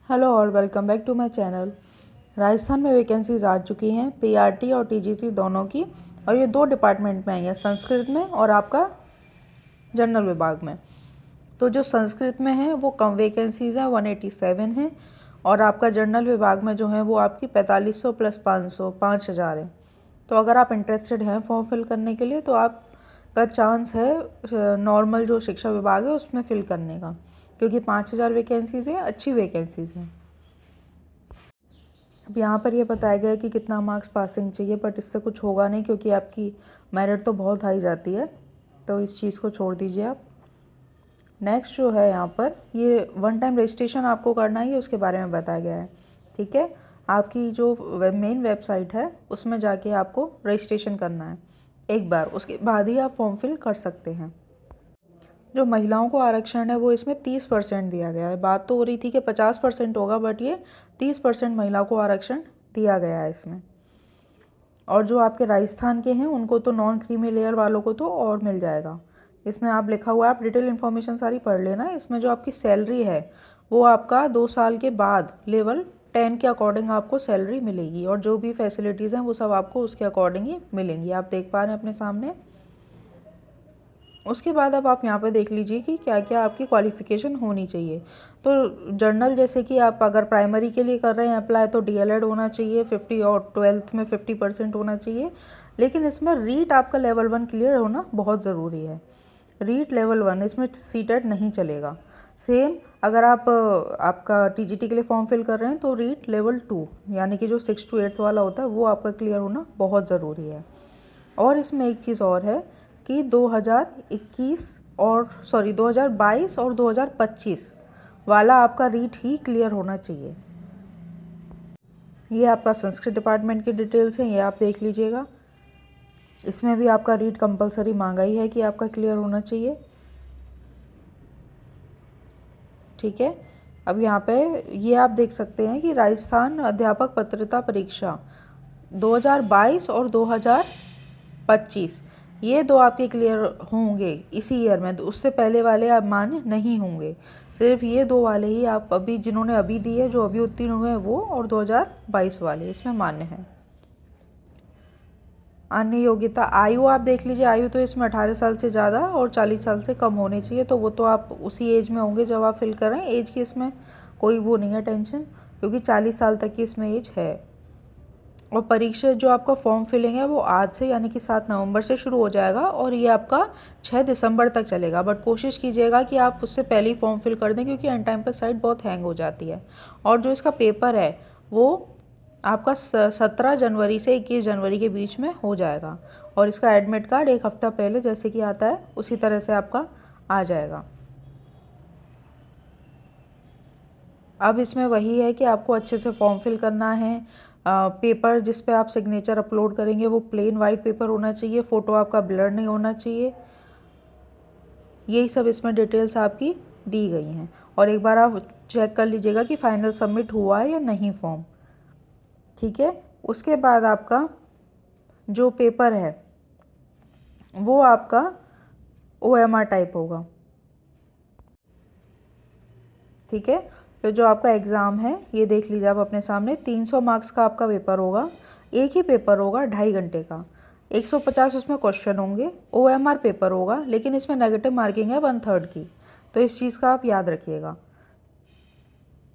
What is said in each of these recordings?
Hello और welcome back to my channel. Rajasthan में vacancies आ चुकी हैं पीआरटी और टीजीटी दोनों की, और ये दो डिपार्टमेंट में आई है, संस्कृत में और आपका जनरल विभाग में। तो जो संस्कृत में है वो कम वैकेंसीज़ हैं, 187 हैं, और आपका जनरल विभाग में जो है वो आपकी 4500 प्लस 500 5000 है। तो अगर आप इंटरेस्टेड हैं फॉर्म फिल करने के लिए तो आपका चांस है नॉर्मल जो शिक्षा विभाग है उसमें फिल करने का, क्योंकि 5000 वैकेंसीज़ हैं, अच्छी वैकेंसीज़ हैं। अब यहाँ पर ये बताया गया है कि कितना मार्क्स पासिंग चाहिए, बट इससे कुछ होगा नहीं क्योंकि आपकी मेरिट तो बहुत हाई जाती है, तो इस चीज़ को छोड़ दीजिए आप। नेक्स्ट जो है यहाँ पर ये वन टाइम रजिस्ट्रेशन आपको करना है, उसके बारे में बताया गया है। ठीक है, आपकी जो मेन वेबसाइट है उसमें जाके आपको रजिस्ट्रेशन करना है एक बार, उसके बाद ही आप फॉर्म फिल कर सकते हैं। जो महिलाओं को आरक्षण है वो इसमें 30% दिया गया है। बात तो हो रही थी कि 50% होगा, बट ये 30% महिलाओं को आरक्षण दिया गया है इसमें। और जो आपके राजस्थान के हैं उनको तो नॉन क्रीमी लेयर वालों को तो और मिल जाएगा। इसमें आप लिखा हुआ है, आप डिटेल इन्फॉर्मेशन सारी पढ़ लेना। इसमें जो आपकी सैलरी है वो आपका 2 साल के बाद लेवल 10 के अकॉर्डिंग आपको सैलरी मिलेगी, और जो भी फैसिलिटीज़ हैं वो सब आपको उसके अकॉर्डिंग ही मिलेंगी। आप देख पा रहे हैं अपने सामने। उसके बाद अब आप यहाँ पे देख लीजिए कि क्या क्या आपकी क्वालिफ़िकेशन होनी चाहिए। तो जर्नल, जैसे कि आप अगर प्राइमरी के लिए कर रहे हैं अप्लाई तो डीएलएड होना चाहिए 50, और 12th में 50% होना चाहिए। लेकिन इसमें रीट आपका लेवल 1 क्लियर होना बहुत ज़रूरी है। रीट लेवल 1, इसमें सीटेट नहीं चलेगा। सेम अगर आप आपका टीजीटी के लिए फॉर्म फिल कर रहे हैं तो रीट लेवल 2 यानी कि जो 6 to 8 वाला होता है वो आपका क्लियर होना बहुत ज़रूरी है। और इसमें एक चीज़ और है कि 2022 और 2025 वाला आपका रीट ही क्लियर होना चाहिए। ये आपका संस्कृत डिपार्टमेंट की डिटेल्स हैं, ये आप देख लीजिएगा। इसमें भी आपका रीट कंपलसरी मांगा ही है कि आपका क्लियर होना चाहिए। ठीक है, अब यहाँ पे ये आप देख सकते हैं कि राजस्थान अध्यापक पात्रता परीक्षा 2022 और 2025 ये दो आपके क्लियर होंगे इसी ईयर में, तो उससे पहले वाले आप मान्य नहीं होंगे। सिर्फ ये दो वाले ही आप अभी जिन्होंने अभी दी है, जो अभी उत्तीर्ण हुए हैं वो, और 2022 वाले इसमें मान्य हैं। अन्य योग्यता आयु आप देख लीजिए। आयु तो इसमें 18 साल से ज़्यादा और 40 साल से कम होनी चाहिए, तो वो तो आप उसी एज में होंगे जब आप फिल करें। एज की इसमें कोई वो नहीं है टेंशन, क्योंकि 40 साल तक की इसमें एज है। और परीक्षा जो आपका फॉर्म फिलिंग है वो आज से यानी कि 7 नवंबर से शुरू हो जाएगा, और ये आपका 6 दिसंबर तक चलेगा। बट कोशिश कीजिएगा कि आप उससे पहले ही फॉर्म फिल कर दें, क्योंकि एंड टाइम पर साइट बहुत हैंग हो जाती है। और जो इसका पेपर है वो आपका 17 जनवरी से 21 जनवरी के बीच में हो जाएगा, और इसका एडमिट कार्ड एक हफ्ता पहले जैसे कि आता है उसी तरह से आपका आ जाएगा। अब इसमें वही है कि आपको अच्छे से फॉर्म फिल करना है। पेपर जिस पे आप सिग्नेचर अपलोड करेंगे वो प्लेन वाइट पेपर होना चाहिए, फ़ोटो आपका ब्लर नहीं होना चाहिए। यही सब इसमें डिटेल्स आपकी दी गई हैं, और एक बार आप चेक कर लीजिएगा कि फाइनल सबमिट हुआ है या नहीं फॉर्म। ठीक है, उसके बाद आपका जो पेपर है वो आपका OMR टाइप होगा। ठीक है, तो जो आपका एग्ज़ाम है ये देख लीजिए आप अपने सामने। 300 मार्क्स का आपका पेपर होगा, एक ही पेपर होगा 2.5 घंटे का। 150 उसमें क्वेश्चन होंगे। OMR पेपर होगा, लेकिन इसमें नेगेटिव मार्किंग है 1/3 की, तो इस चीज़ का आप याद रखिएगा।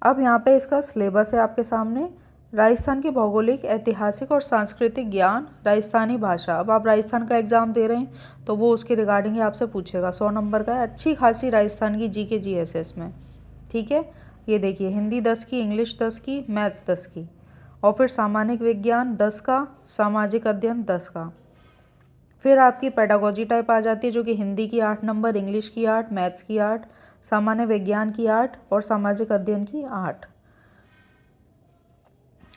अब यहाँ पे इसका सिलेबस है आपके सामने। राजस्थान की भौगोलिक, ऐतिहासिक और सांस्कृतिक ज्ञान, राजस्थानी भाषा। अब आप राजस्थान का एग्ज़ाम दे रहे हैं तो वो उसके रिगार्डिंग ही आपसे पूछेगा। 100 नंबर का है, अच्छी खासी राजस्थान की GK GSS में। ठीक है, ये देखिए, हिंदी 10 की, इंग्लिश 10 की, मैथ्स 10 की, और फिर सामाजिक विज्ञान 10 का, सामाजिक अध्ययन 10 का। फिर आपकी पेडागोजी टाइप आ जाती है, जो कि हिंदी की 8 नंबर, इंग्लिश की 8, मैथ्स की 8, सामान्य विज्ञान की 8 और सामाजिक अध्ययन की 8।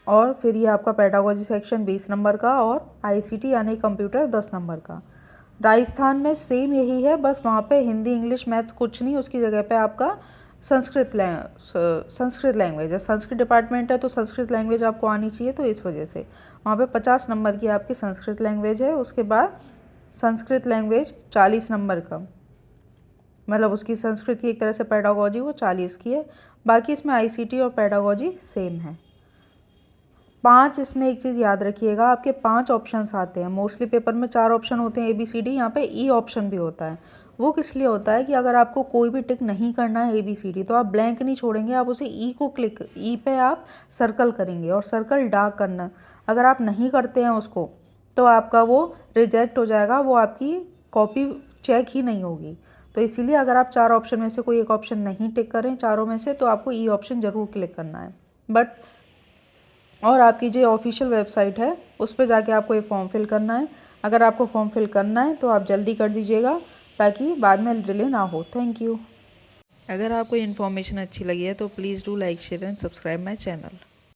और फिर ये आपका पेडागोजी सेक्शन 20 नंबर का, और ICT यानी कंप्यूटर 10 नंबर का। राजस्थान में सेम यही है, बस वहाँ पे हिंदी, इंग्लिश, मैथ्स कुछ नहीं, उसकी जगह पे आपका संस्कृत लैंग्वेज है। संस्कृत डिपार्टमेंट है तो संस्कृत लैंग्वेज आपको आनी चाहिए, तो इस वजह से वहाँ पे 50 नंबर की आपकी संस्कृत लैंग्वेज है। उसके बाद संस्कृत लैंग्वेज 40 नंबर का, मतलब उसकी संस्कृत की एक तरह से पेडागोजी वो 40 की है। बाकी इसमें ICT और पेडागोजी सेम है। 5 इसमें एक चीज़ याद रखिएगा, आपके 5 ऑप्शंस आते हैं। मोस्टली पेपर में 4 ऑप्शन होते हैं ABCD, यहाँ पे E ऑप्शन भी होता है। वो किस लिए होता है कि अगर आपको कोई भी टिक नहीं करना है ABCD तो आप ब्लैंक नहीं छोड़ेंगे, आप उसे E को क्लिक E पे आप सर्कल करेंगे और सर्कल डार्क करना। अगर आप नहीं करते हैं उसको तो आपका वो रिजेक्ट हो जाएगा, वो आपकी कॉपी चेक ही नहीं होगी। तो इसीलिए अगर आप 4 ऑप्शन में से कोई एक ऑप्शन नहीं टिक करें चारों में से तो आपको E ऑप्शन ज़रूर क्लिक करना है। बट और आपकी जो ऑफिशियल वेबसाइट है उस पर जाके आपको ये फॉर्म फिल करना है। अगर आपको फॉर्म फिल करना है तो आप जल्दी कर दीजिएगा ताकि बाद में डिले ना हो। Thank you. अगर आपको इन्फॉर्मेशन अच्छी लगी है तो please do like share and subscribe my channel.